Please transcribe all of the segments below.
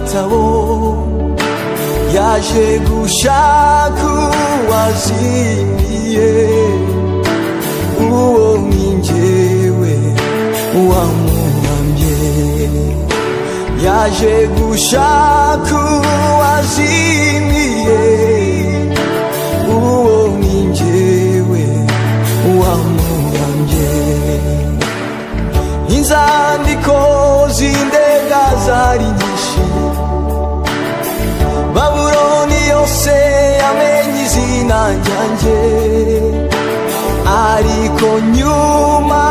gitabo yaje gushaka uwazimiye uwo ninjyewe wamuhamye yaje gushaka uwazimiye uwo ninjyewe wamuhamye inzandiko z'indega zari nyinshi Babuloni yose yamenye izina ryanjye ariko nyuma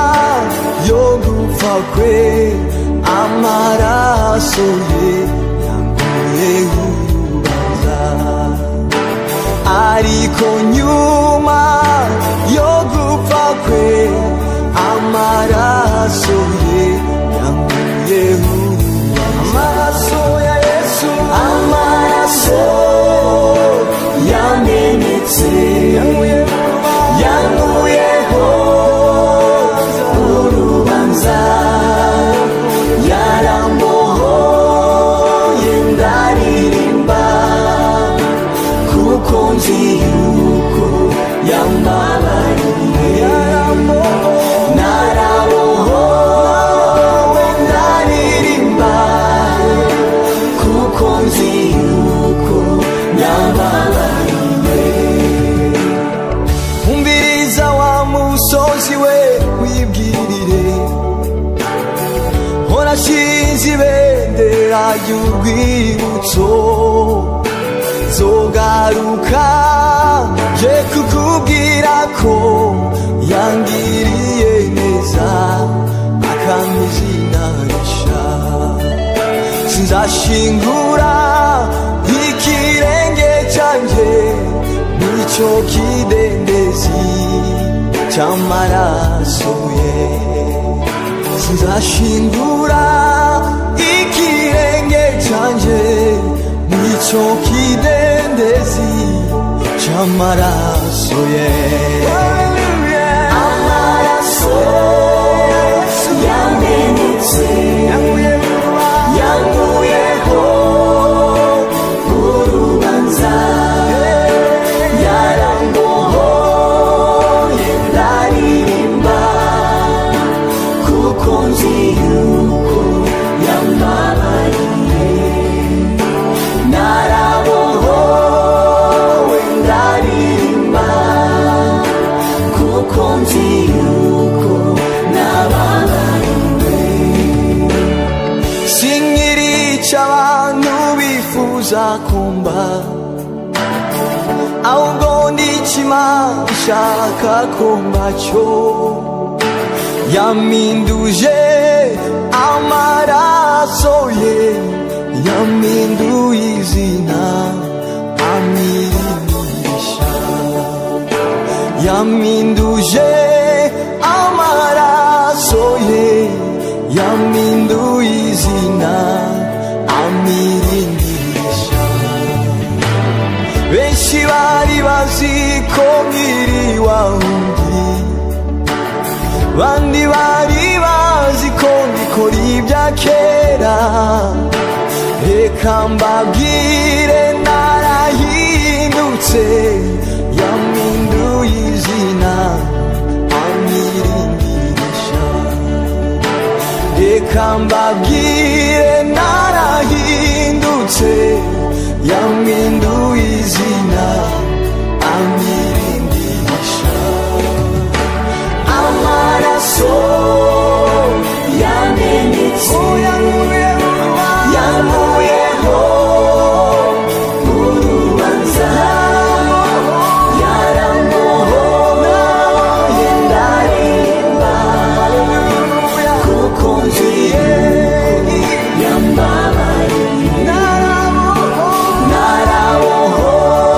yo gupfa kwe amaraso ye yankuyeho urubanza ariko nyuma yo gupfa kwe amaraso ye yankuyeho amaraso ya Yesu amaraso yamenetse yankuyeho urubanza yarambohoye ndaririmba kuko nzi yuko yambabariye narabohowe ndaririmba kuko nzi yuko yambabariye umviriza wa musozi we wibwirire horashinze ibendera ry'urwibutso zogaruka je kukubwira ko yangiriye neza akampa izina risha sinzashingura ikirenge cyanjye n'icyo kidendezi cy'amaraso ye sinzashingura ikirenge cyanjye n'icyo kidendezi cy'amaraso ye amaraso yamenetse yankuyeho urubanza yarambohoye ndaririmba kuko nzi yuko yambabariye narabohowe ndaririmba kuko nzi yuko nababariwe sinkiri icy'abantu bifuza kumba ahubwo ndi icy'Imana ishaka kumba cyo yampinduje amaraso ye yampinduye izina amirimbisha yampinduje amaraso ye yampinduye izina amirimbisha benshi bari bazi ko nkiri wa wundi bandi bari bazi ko ngikora ibya kera reka mbabwire narahindutse yampinduye izina amirimbisha reka mbabwire narahindutse yampinduye izina amirimbisha amaraso yamenetse yankuyeho urubanza yarambohoye ndaririmba kuko nzi yuko yambabariye narabohowe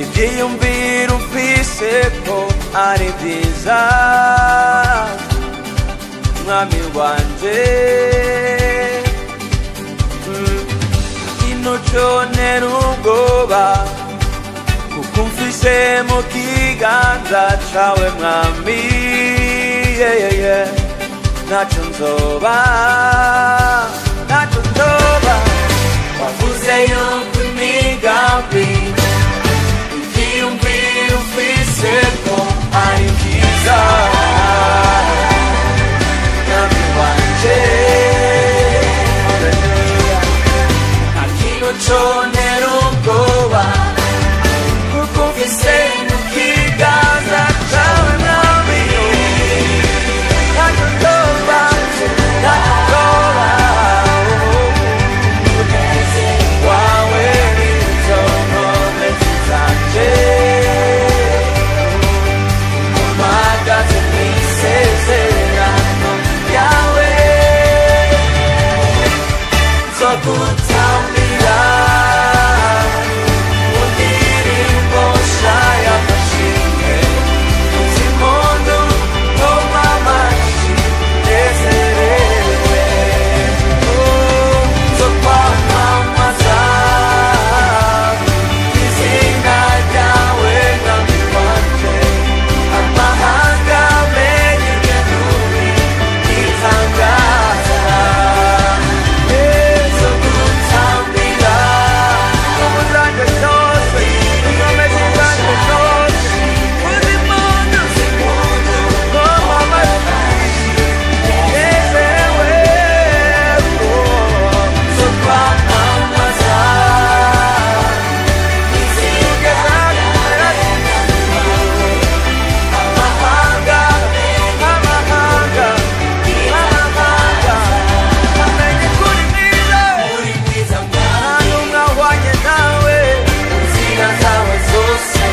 ivyiyumviro ufise ko ari vyiza mwami wanje ntuconere ubwoba kuko umfise mu kiganza cawe mwami naco nzoba wavuze yuko imigambi ivyiyumviro ufise ko ari vyiza mwami wanje ntuconere ubwoba kuko umfise mu kiganza cawe mwami naco nzoba wawe nizo nkomezi zanje mpagaze mw'isezerano ryawe nzogutambira mu ndirimbo nshya y'amashimwe impundu ngoma amashi nezerewe nzokwamamaza izina ryawe mwami wanje amahanga amenye ingene uri itangaza nzogutambira mu zanje zose inkomezi zanje zose uzimpundu ngoma amashi nezerewe nzokwamamaza izina ryawe amahanga amenye ko uri mwiza nta n'umwe ahwanye nawe mu nzira zawe zose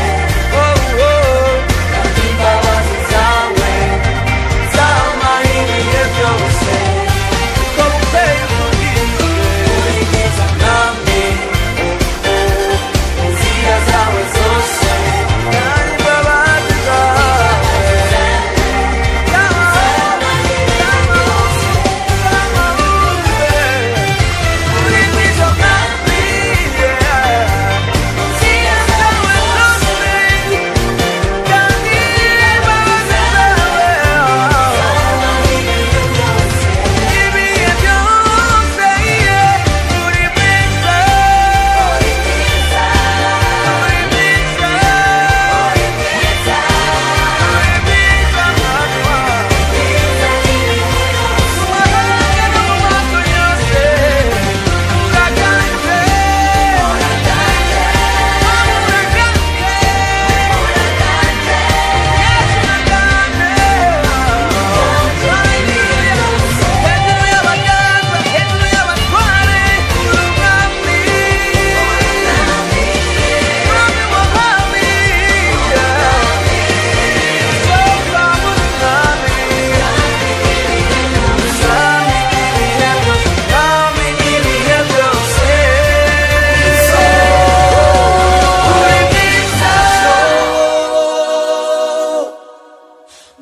kandi imbabazi zawe zamaye ibihe byose uko bukeye uko bwije uri mwiza mwami mu nzira zawe zose kandi imbabazi zawe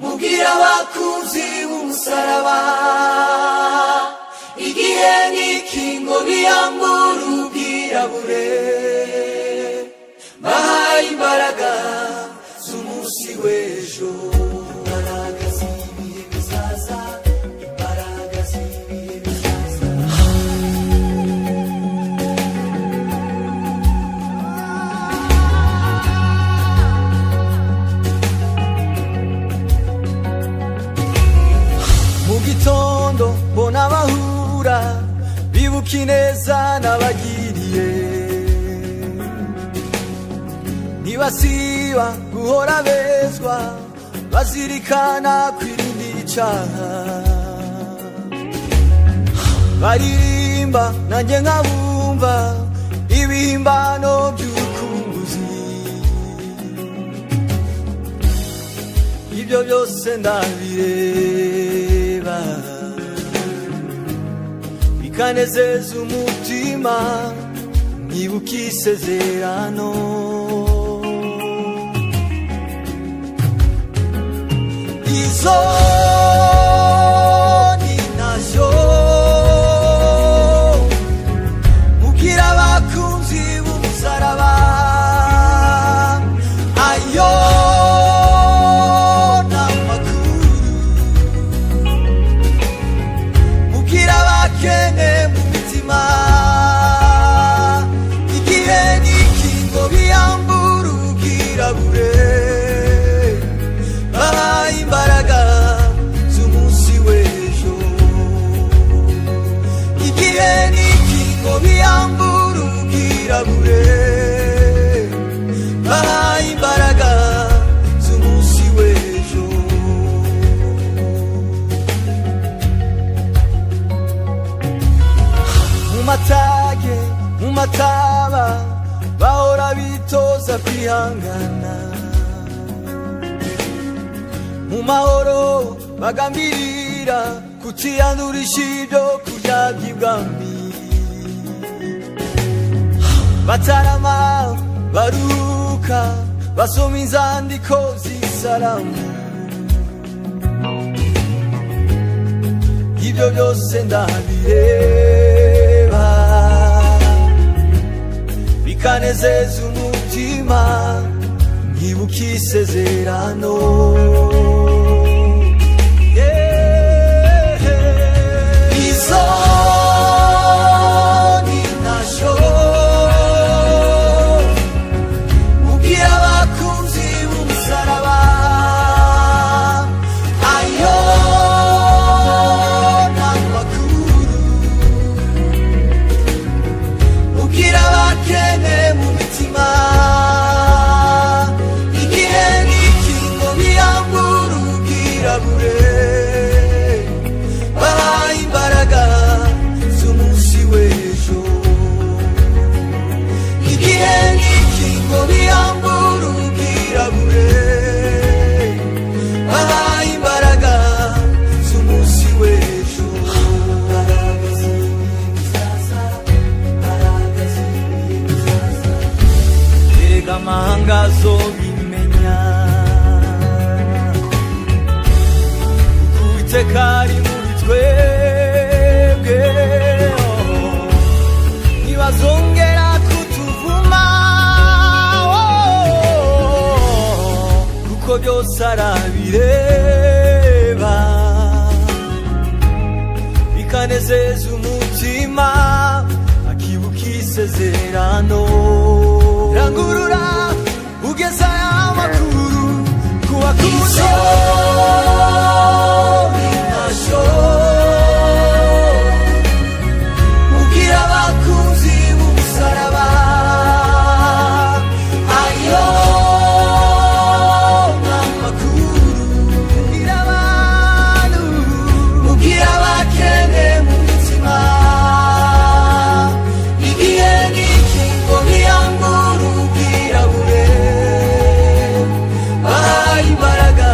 Mugira abakunzi b'umusaraba igihe n'ikingo biyambura ubwirabure bahaye imbaraga z'umunsi w'ejo imbaraga z'ibihe bizaza imbaraga z'ibihe bizaza mu gitondo mbona bahura bibuka ineza nabagiriye ntibasiba guhora bezwa bazirikana kwirinda icaha baririmba nanjye nkabumva ibihimbano by'urukumbuzi ibyo byose ndabireba bikanezeza umutima nkibuka isezerano isoni nazo mubwira abakunzi b'umusaraba ayo n'amakuru mubwira abakene mu mitima igihe n'iki ngo biyambure ubwirabure bahaye imbaraga z'umunsi w'ejo igihe n'iki ngo biyambure ubwirabure bahaye imbaraga z'umunsi w'ejo mu matage mu mataba bahora bitoza kwihangana mu mahoro bagambirira kutiyandurisha ibyo kurya by'ibwami batarama baruka basoma inzandiko z'isalamu ibyo byose ndabireba bikanezeza umutima nkibuka isezerano isoni nazo mubwira abakunzi b'umusaraba ayo n'amakuru mubwira abakene mu mitima igihe n'iki ngo biyambure ubwirabure bahaye imbaraga z'umunsi w'ejo igihe n'iki ngo biyambure ubwirabure bahaye imbaraga z'umunsi w'ejo erega amahanga azobimenya Uwiteka ari muri twebwe ntibazongera kutuvuma kuko byose arabireba bikanezeza umutima akibuka isezerano rangurura ugeza aya makuru kubakuze mubwira abakunzi b'umusaraba ayo n'amakuru mubwira abantu mubwira abakene mu mitima igihe n'iki ngo biyambure ubwirabure bahaye imbaraga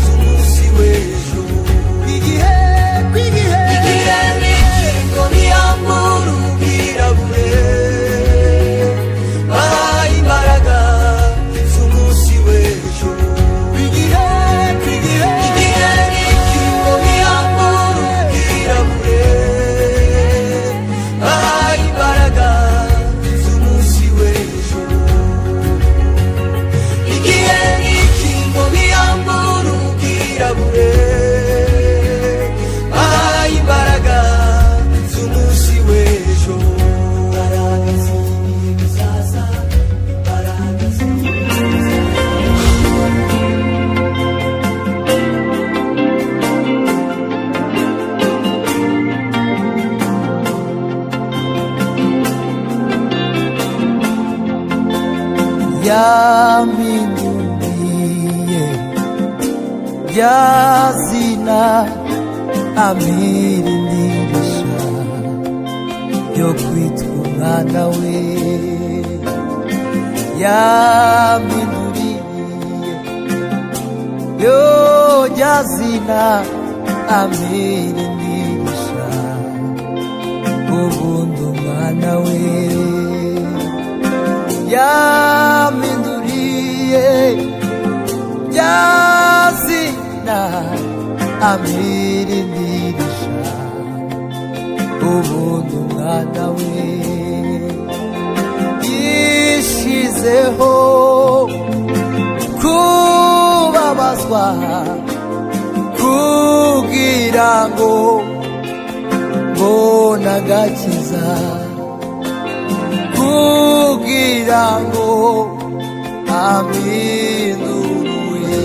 z'umunsi w'ejo igihe n'iki ngo biyambure ubwirabure bahaye imbaraga z'umunsi w'ejo igihe n'iki ngo biyambure ubwirabure bahaye imbaraga z'umunsi w'ejo igihe n'iki ngo biyambure ubwirabure bahaye imbaraga z'umunsi w'ejo imbaraga z'izaza imbaraga yampinduye yazina amirindirisha yo kwitwa umwana we yampinduriye yo yazina amirindirisha ubundi umwana we yampinduriye yazina amirindirisha ubundi umwana we yishizeho kubabazwa kugira ngo mbone agakiza kugira ngo aminuruye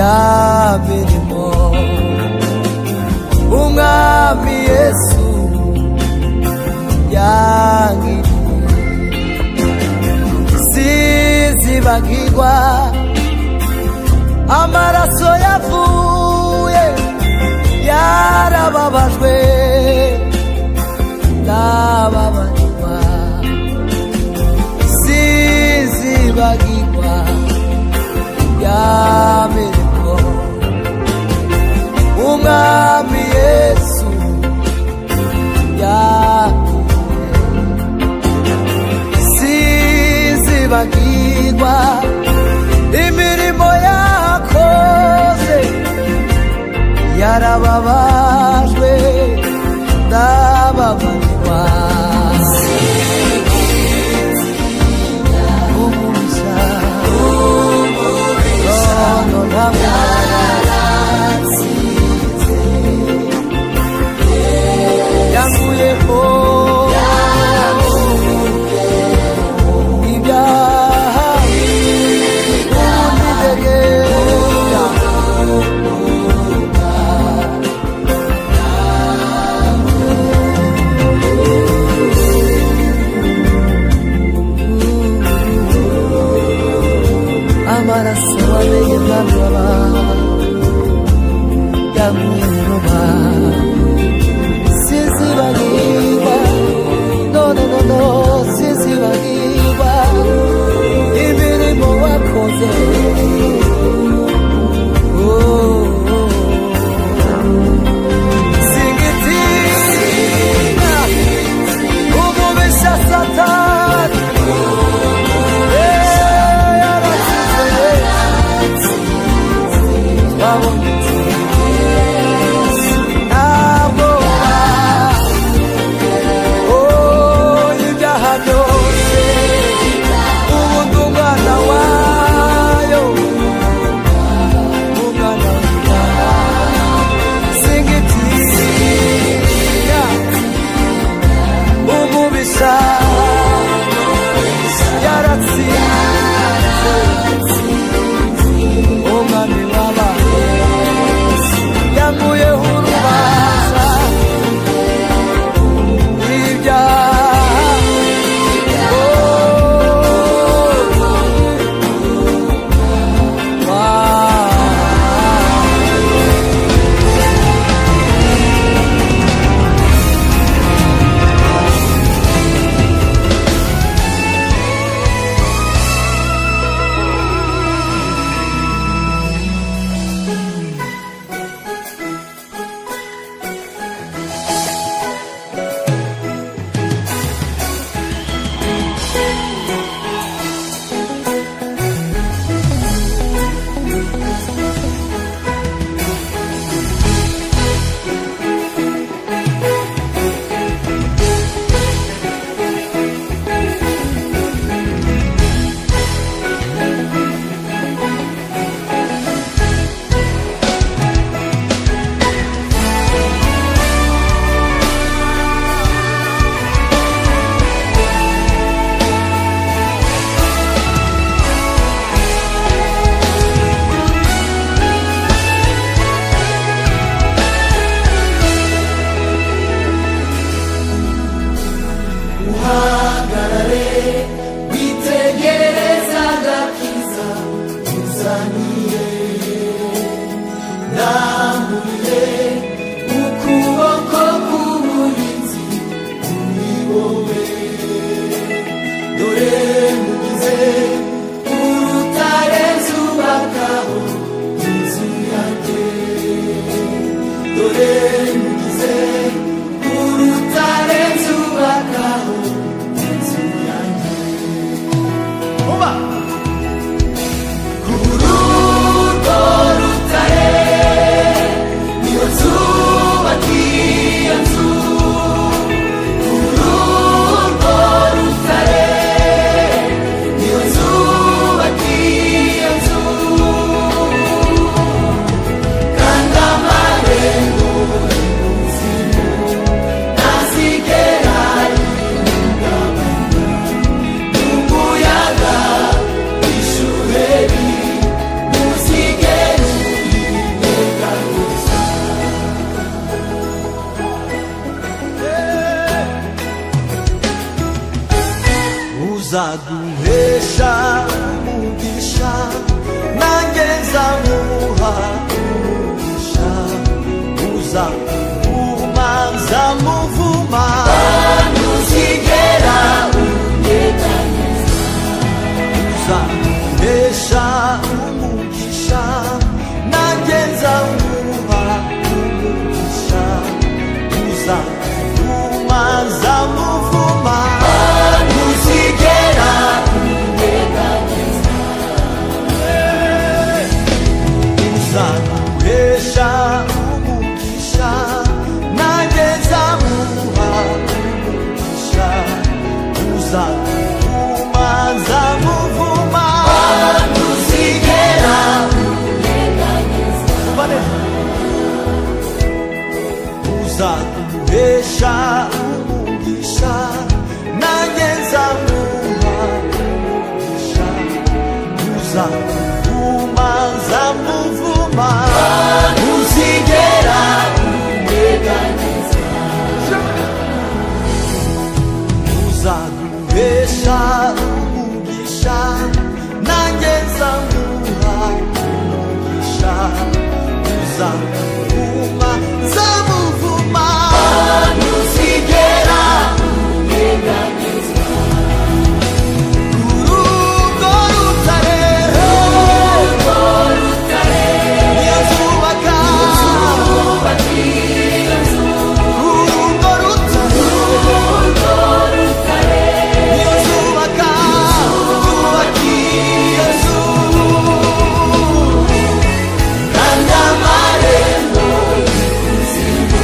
yamirimo umwami Yesu yangiriye sizibagirwa amaraso yavuye yarababajwe nababarirwa sizibagirwa yamirimo umwami Yesu yangiriye sizibagirwa imirimo yakoze yarababajwe ndababarirwa umugisha no ntamuratsinze yankuyeho ibyaha unidegera amaraso wamenye ntababa yamuroba sizibagirwa no sizibagirwa imirimo wakoze singitinya umubisha Satani uzamuvuma nzamuvuma ntuzigera unyeganyeza uzamuhesha umugisha nanjye nzamuha umugisha uzamuvuma nzamuvuma ntuzigera unyeganyeza uzamuhesha umugisha nanjye nzamuha umugisha uzamuvuma nzamuvuma ntuzigera unyeganyeza uzamuhesha umugisha nanjye nzamuha umugisha uzamuvuma nzamuvuma ntuzigera unyeganyeza uzamuhesha umugisha nanjye nzamuha umugisha uzamuvuma nzamuvuma ntuzigera unyeganyeza urugo rutare niyo nzubaka urugo rutare niyo nzubaka iyo nzu kandi amarembo y'ikuzimu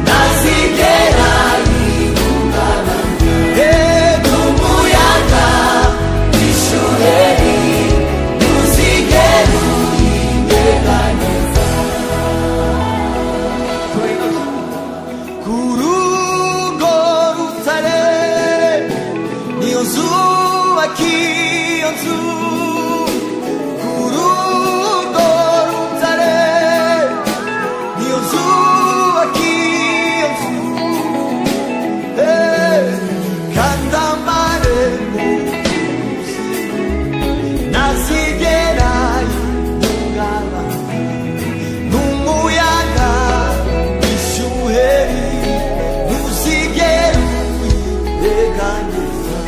ntazigera yihungabana n'umuyaga w'ishuheri ntuzigera uyinyeganyeza ku rugo rutare niyo nzubaka iyo nzu ku rugo rutare niyo nzubaka iyo nzu kandi amarembo y'ikuzimu ntazigera yihungabana n'umuyaga w'ishuheri ntuzigera uyinyeganyeza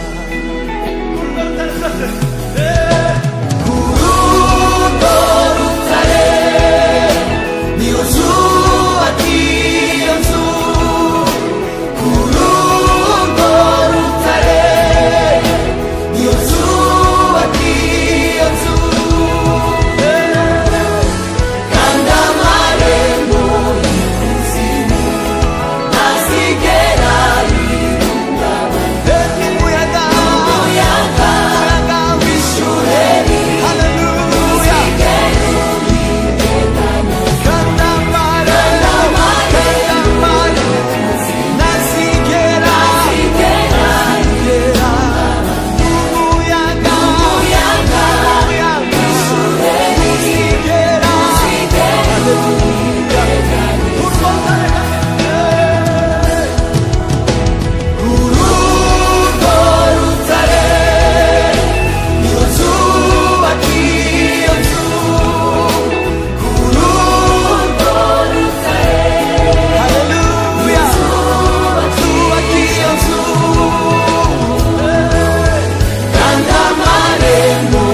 ku rugo rutare niyo nzubaka iyo nzu ku rugo rutare niyo nzubaka iyo nzu kandi amarembo y'ikuzimu ntazigera yihungabana n'umuyaga w'ishuheri haleluya kandi amarembo ntazigera yihungabana n'umuyaga ntazigera urugo rutare niyo nzubaka iyo nzu ku rugo rutare haleluya nzubaka iyo nzu kandi amarembo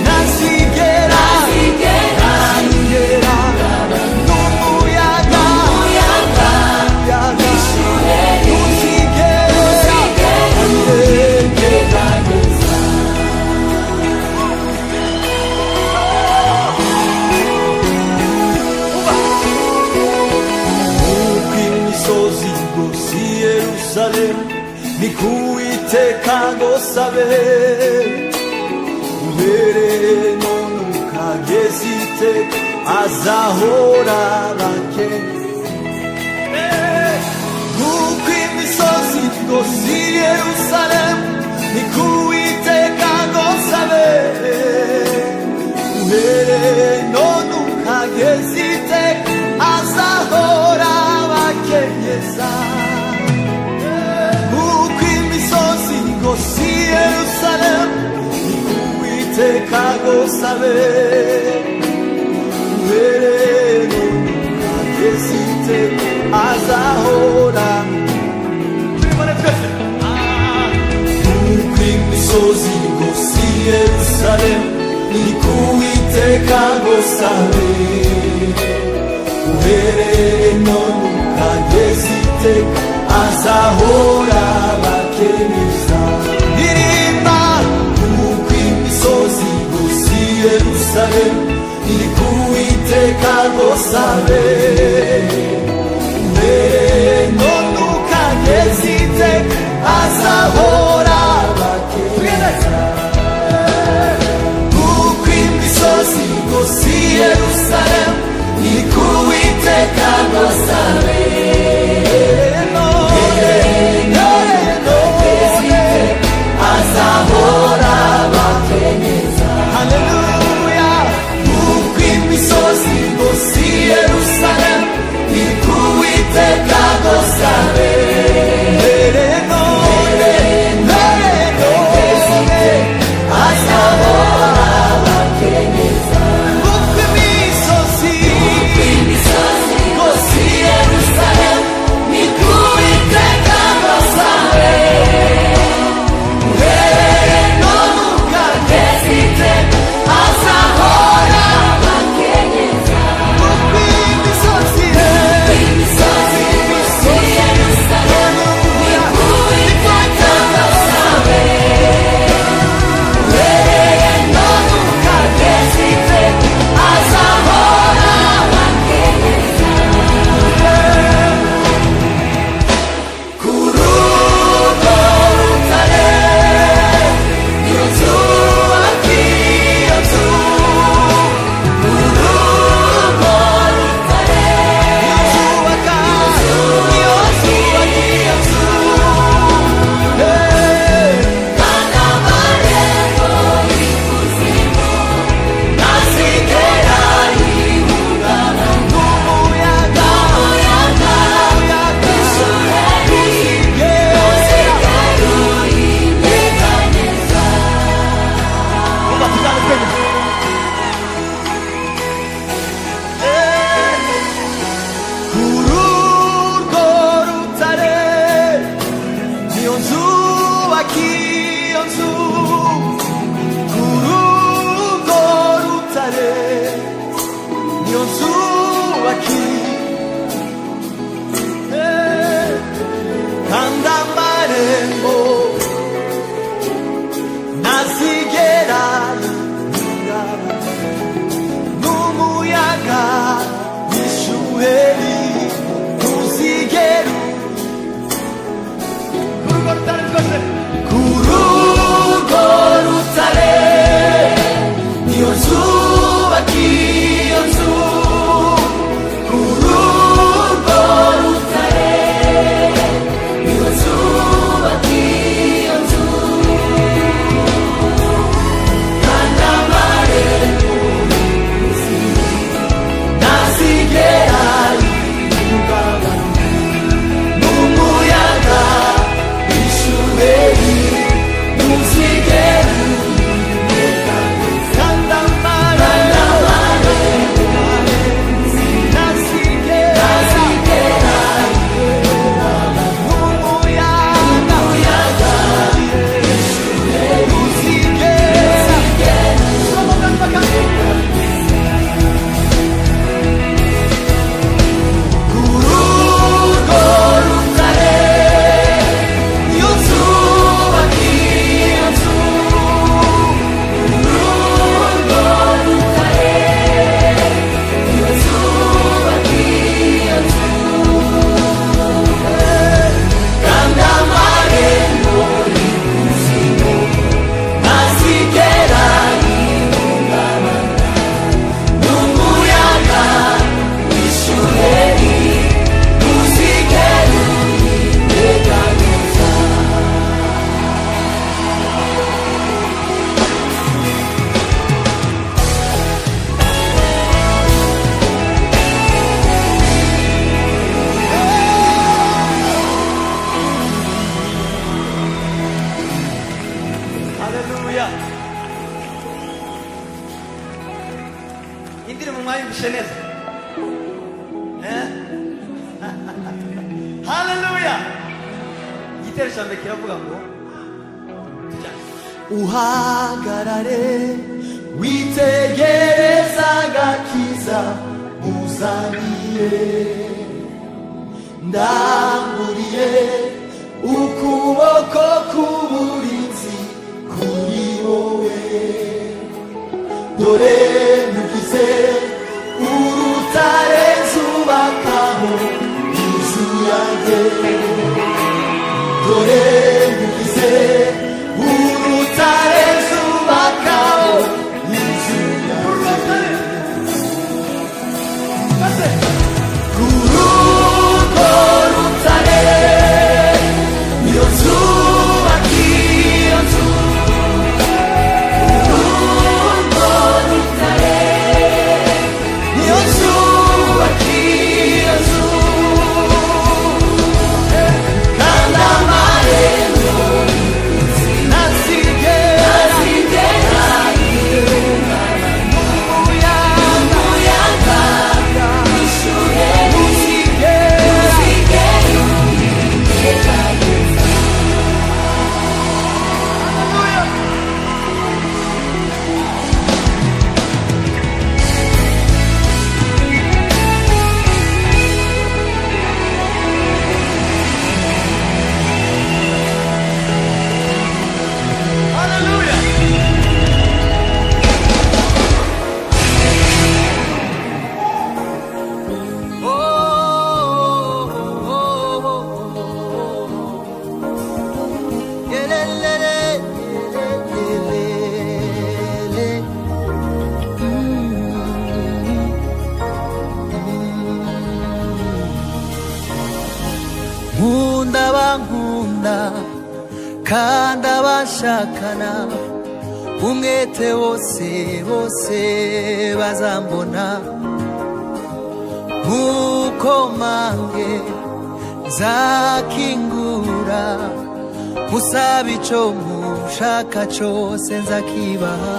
ntazigera yihungabana n'umuyaga w'ishuheri ntuzigera unyeganyeza nk'uko imisozi igose i Yerusalemu ni ku Uwiteka ngosabe uhereye none ukageza iteka azahora abakene nk'uko imisozi igose i Yerusalemu ni ku Uwiteka ngosabe uhereye none ukageza iteka azahora abakenyeza nk'uko imisozi igose i Yerusalemu ni ku Uwiteka ngosabe uhereye none agezite azahora nuko imisozi igose i Yerusalemu iri ku Uwiteka ngo sabe uhereye none ukageza iteka azahora bakemeza ndirimba nuko imisozi igose i Yerusalemu iri ku Uwiteka ngo sabe uhereye none ukageza iteka azahora bakemeza nuko imisozi igose i Yerusalemu iri ku Uwiteka ngo sabe azahora bakemeza haleluya nuko imisozi igose i Yerusalemu iri ku Uwiteka ngo sabe 인디는 뭐 많이 드셔내서. 예? igitero cya mbere kiravuga ngo uhagarare witegereza agakiza uzaniye ndamburiye ukuboko k'uburinzi kuri wowe dore ntugize urutare nzubakaho inzu yanjye dore ntugize urutare nzubakaho inzu yanjye ururwo rutare niyo nzubaka iyo nzu ururwo rutare niyo nzubaka iyo nzu kandi amarembo nkunda bankunda kandi abashakana umwete wose bose bazambona nkuko mange nzakingura musaba ico mushaka cose nzakibaha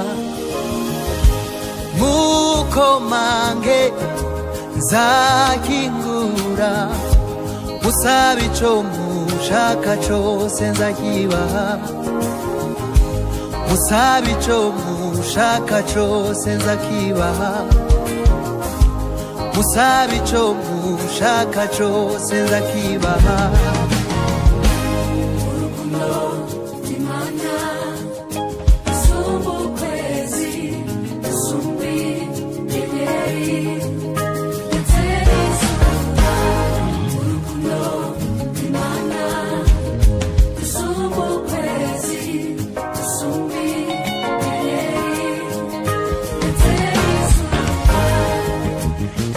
nkuko mange nzakingura musaba ico mushaka cose nzakibaha musaba ico mushaka cose nzakibaha musaba ico mushaka cose nzakibaha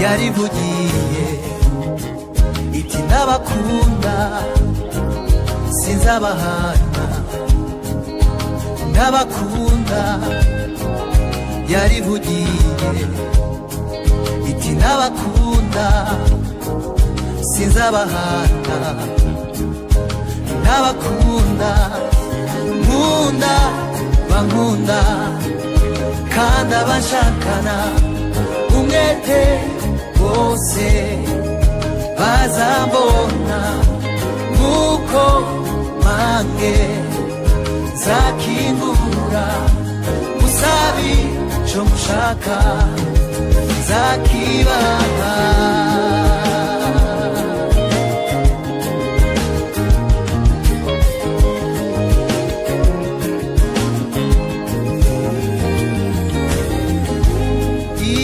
yarivugiye iti ndabakunda sinzabahana ndabakunda yarivugiye iti ndabakunda sinzabahana ndabakunda nkunda bankunda kandi abashakana umwete bose bazambona nkuko mange zakingura musabi co mushaka zakibaha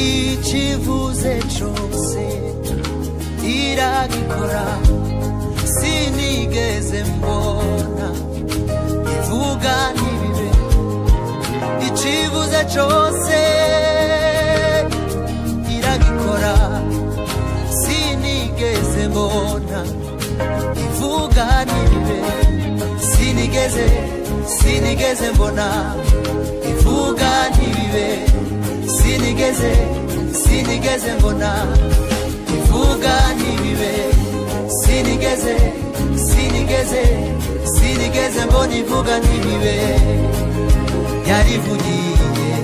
ikivuze cose iragikora sinigeze mbona ivuga ntibibe ikivuze cose iragikora sinigeze mbona ivuga ntibibe sinigeze mbona ivuga ntibibe sinigeze mbona ivuga ntibibe sinigeze mbona ivuga ntibibe yarivugiye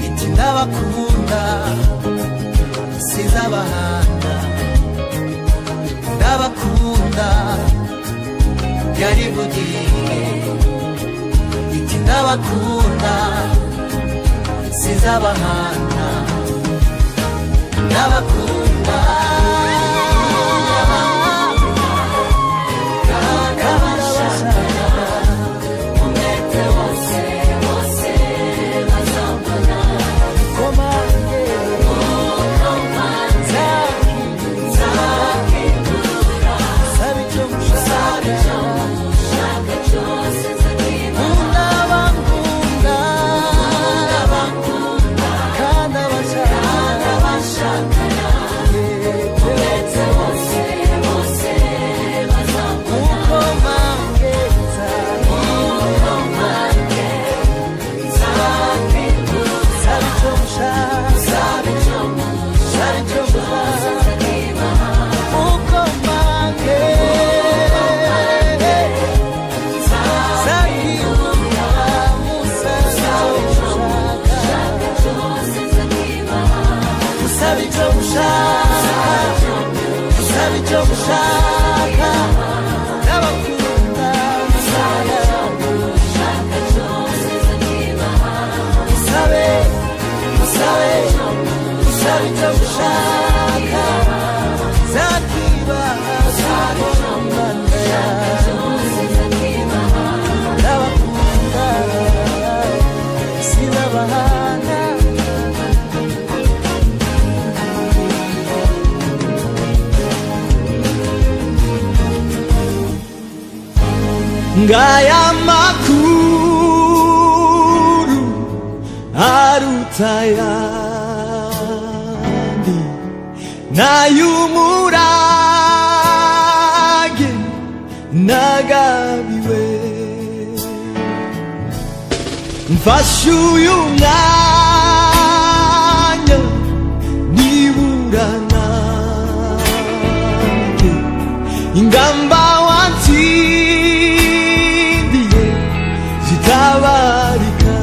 iti ndabakunda sinzabahana ndabakunda yarivugiye iti ndabakunda sinzabahana ndabakunda ngaya makuru arutayandi nayumurage nagabiwe mfashe uyu mwanya nibura nanjye ingamba watsindiye zitabarika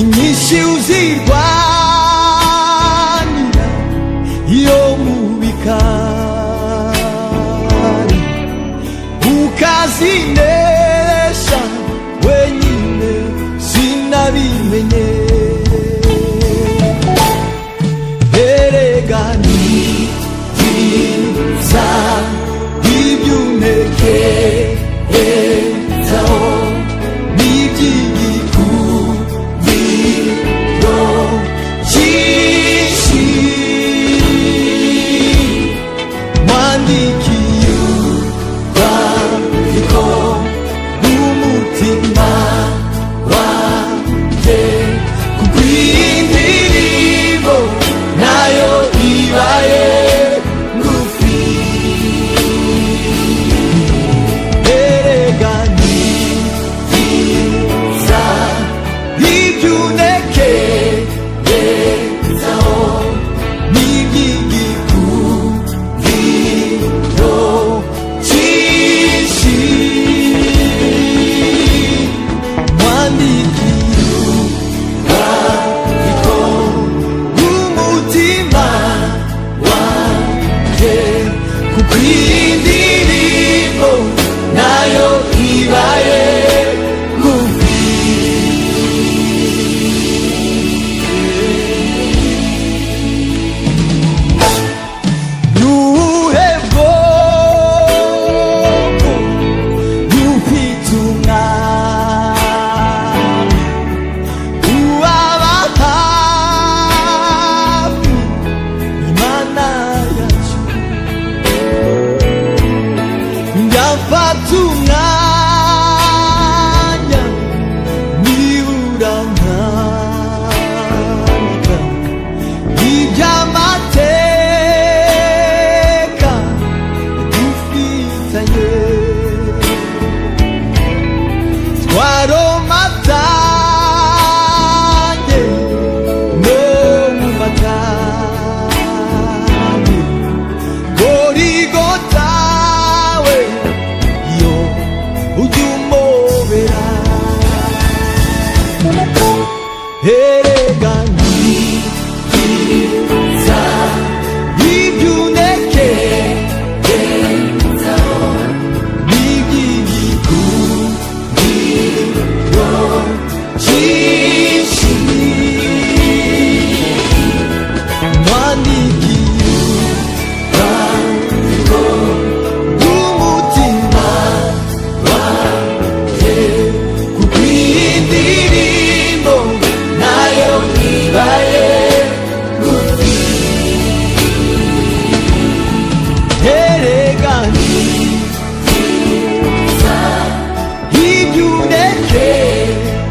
inyinshi uzirwanira iyo mubikari ukazinesha wenyine sinabimenye erega ni byiza iby'untekerezaho n'iby'igikundiro cyinshi wandikiye urwandiko rw'umutima wanjye kuko iyi ndirimbo nayo ibaye ngufi erega ni byiza iby'untekerezaho n'iby'igikundiro cyinshi wandikiye urwandiko rw'umutima wanjye kuko iyi ndirimbo nayo ibaye ngufi nubuhe bwoko bufite umwami ubaba hafi imana yacu ndafata umwanya nibura nkandika iby'amateka dufitanye twaromatanye no mu matanye gorigota we yo ujya umobera erega ni byiza iby'untekerezaho byinshi nkwandikiye umutima wanjye, kuko iyi ndirimbo nayo ibaye ngufi. Erega nziza ibyo unekereza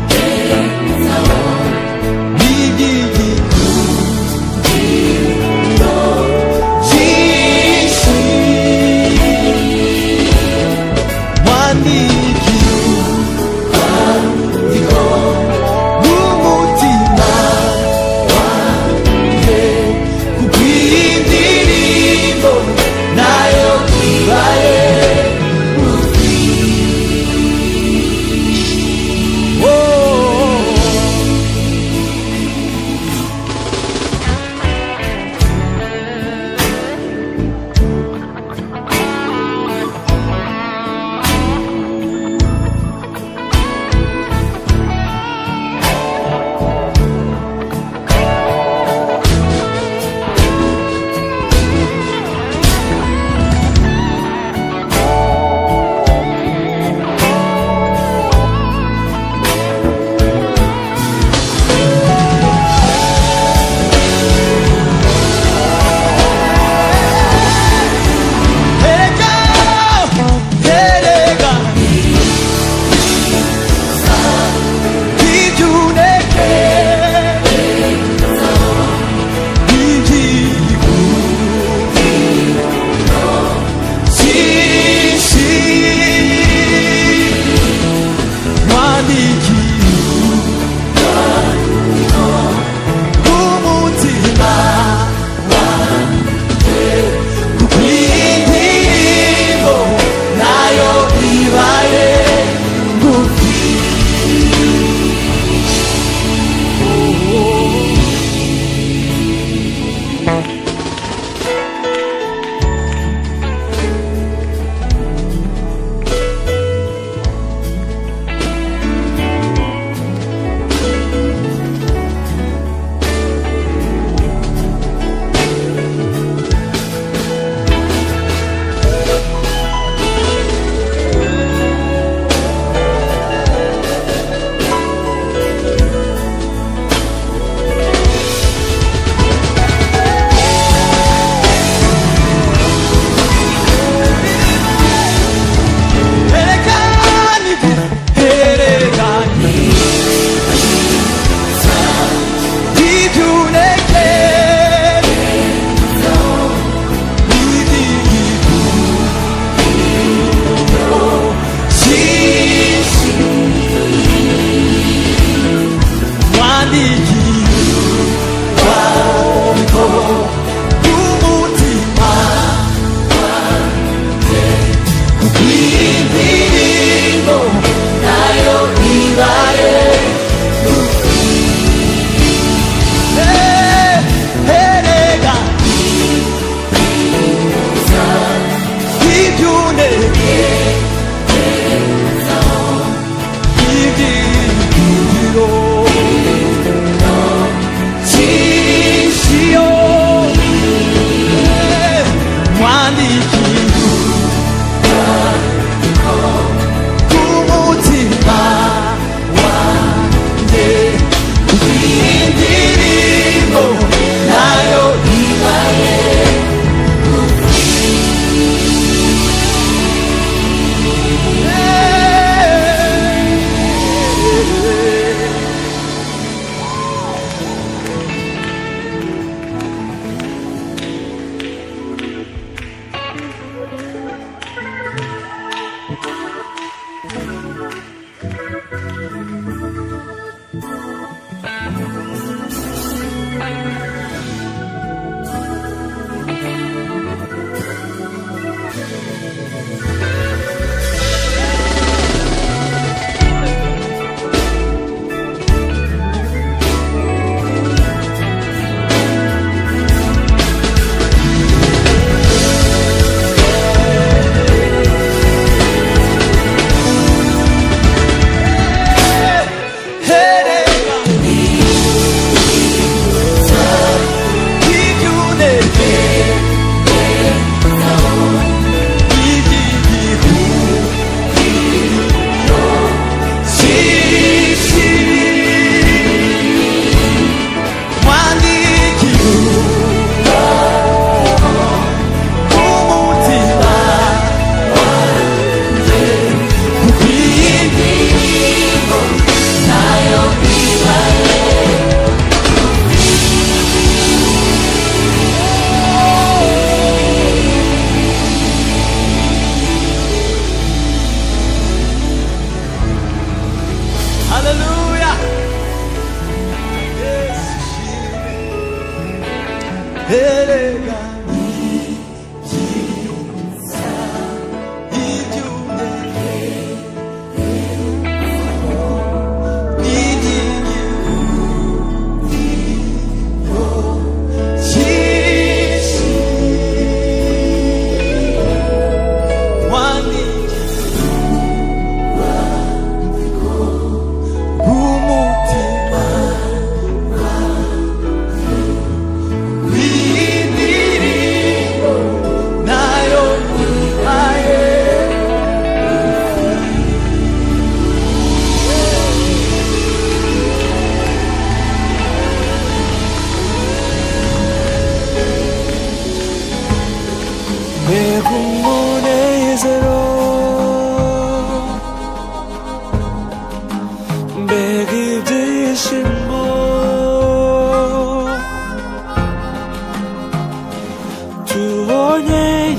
erega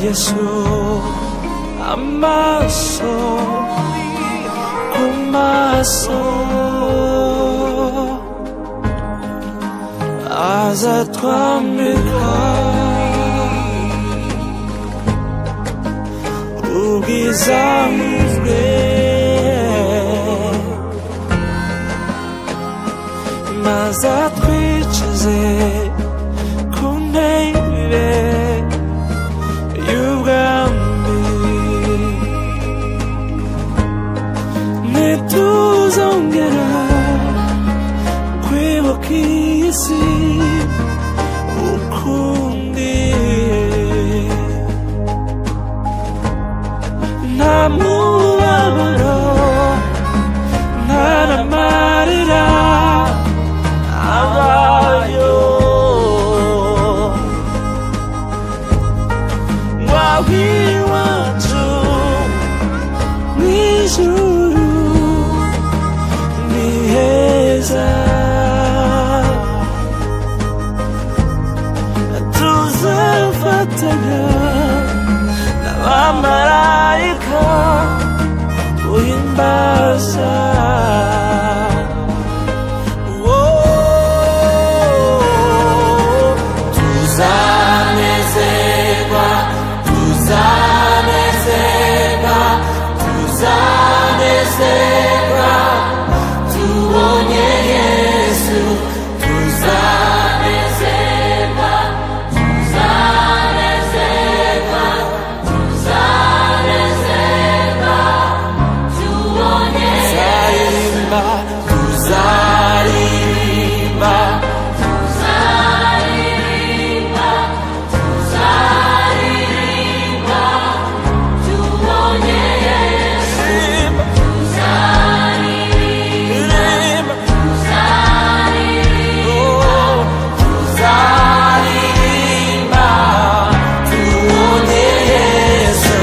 Yesu amaso ku maso azatwambika ubwiza bwe maze atwicaze ku ntebe ntituzongera kwibuka iyi si ukundi nta mubabaro nta n'amarira abayo iwacu mw'ijuru ni heza tuzafatanya n'abamarayika guhimbaza tuzanezerwa tubonye Yesu tuzanezerwa tubonye tuzaririmba tubonye Yesu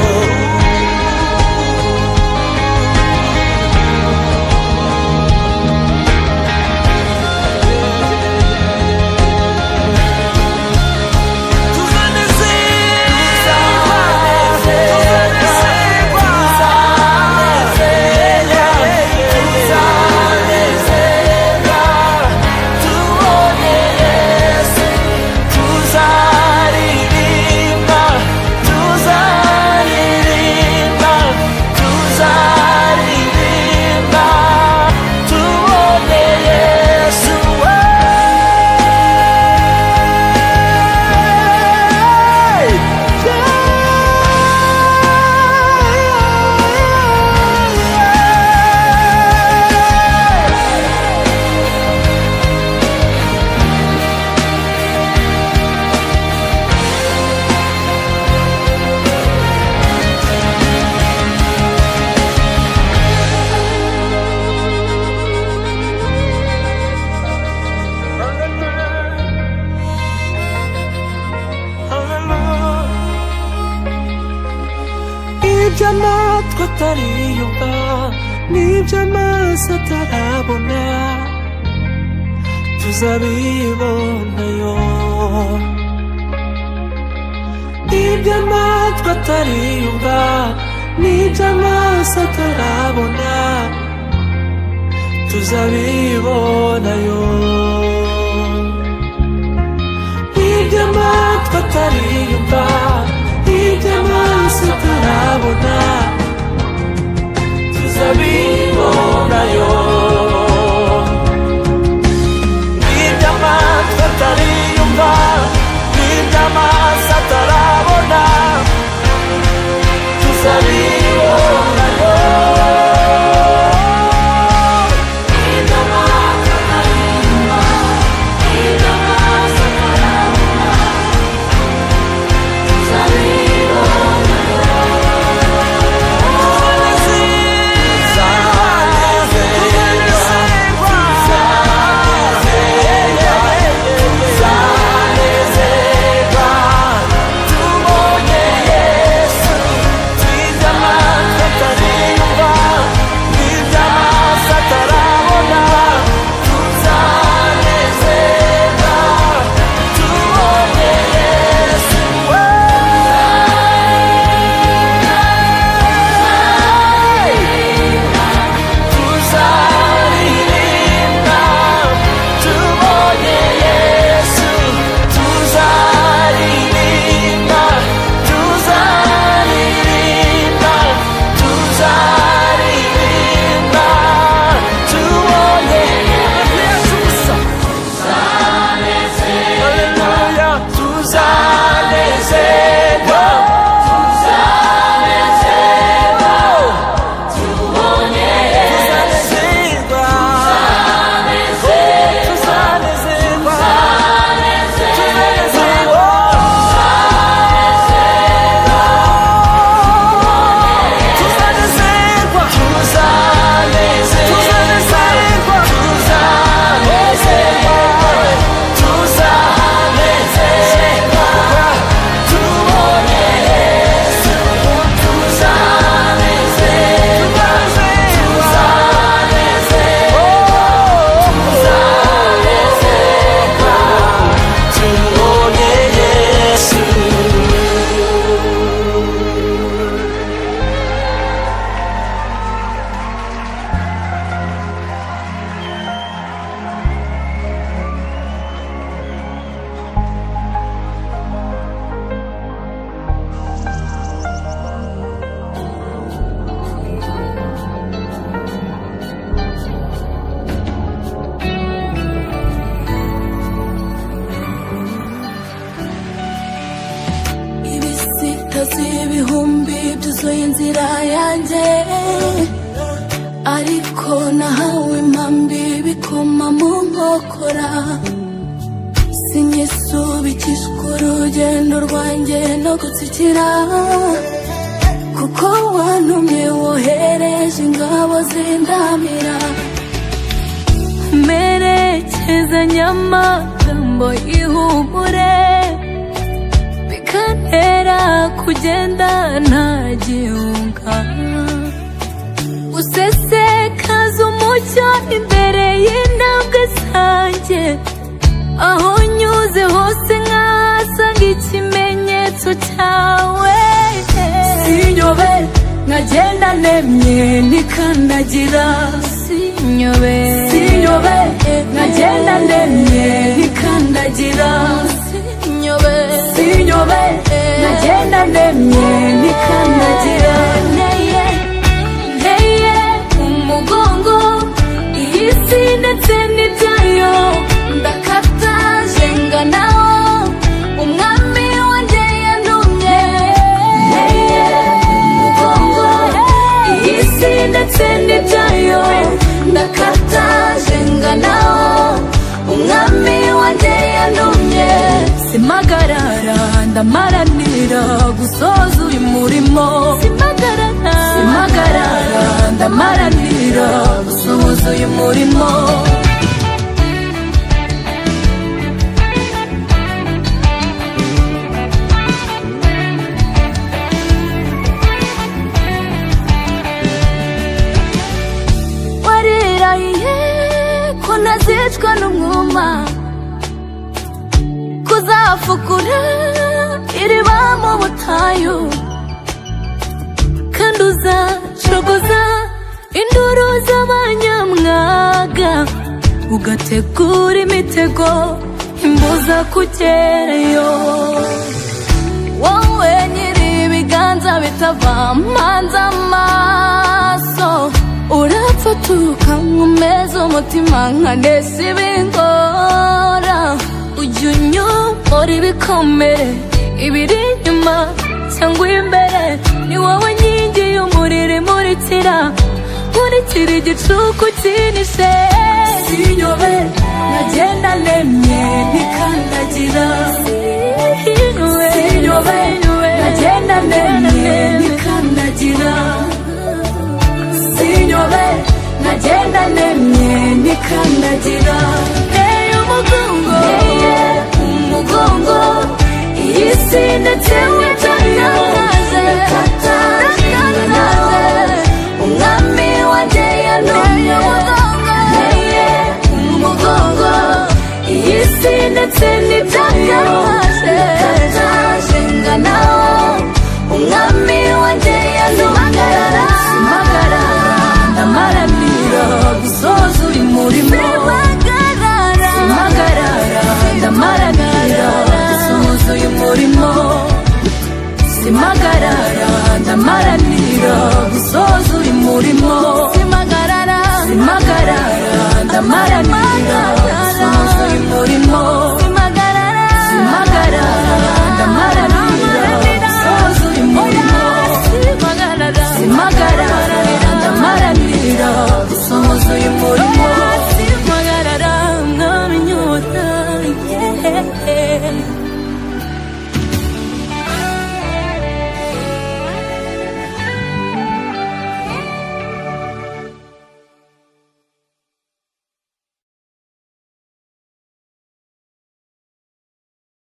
iby'amatwi atariyumva n'iby'amaso atarabona tuzabibonayo iby'amatwi atariyumva n'iby'amaso atarabona tuzabibonayo iby'amaso atariyumva n'iby'amaso atarabona tuzabibonayo n'iby'amatwi atariyumva n'iby'amaso atarabona tuzabibonayo ibihumbi byuzuye inzira yanjye ariko nahawe impambi bikoma mu nkokora sinyisubikishwa urugendo rwanjye no gutsikira kuko wantumye wohereje ingabo zindamira merekezanya amagambo y'ihumure bikantera kugenda ntagihunga usesekaza umucyo imbere y'intambwe zanjye aho nyuze hose nkahasanga ikimenyetso cyawe sinyobe nkagenda nemye nikandagira sinyobe nkagenda nemye nikandagira sinyobe nkagenda nemye nikandagira nteye umugongo iyi si ndetse n'ibyayo ndakata jenga nawo umwami wanjye yantumye nteye umugongo iyi si ndetse n'ibyayo ndakata jenga nawo umwami wanjye yantumye simagarara ndamaranira gusoza uyu murimo simagarara ndamaranira gusoza uyu murimo warirahiye ko ntazicwa n'umwuma kuzafukura iriba mu butayu kandi uzacogoza induru z'abanyamwaga ugategura imitego imbuza kugerayo wowe nyiri ibiganza bitava mpanze amaso urapfatuka nkomeza umutima nkanesa ibingora ujya unyomora ibikomere ibiri inyuma cyangwa imbere ni wowe nkingi y'umuriro imurikira igicuku kinishe sinyobe nagenda nemye nikandagira sinyobe nagenda nemye nikandagira sinyobe nagenda nemye nikandagira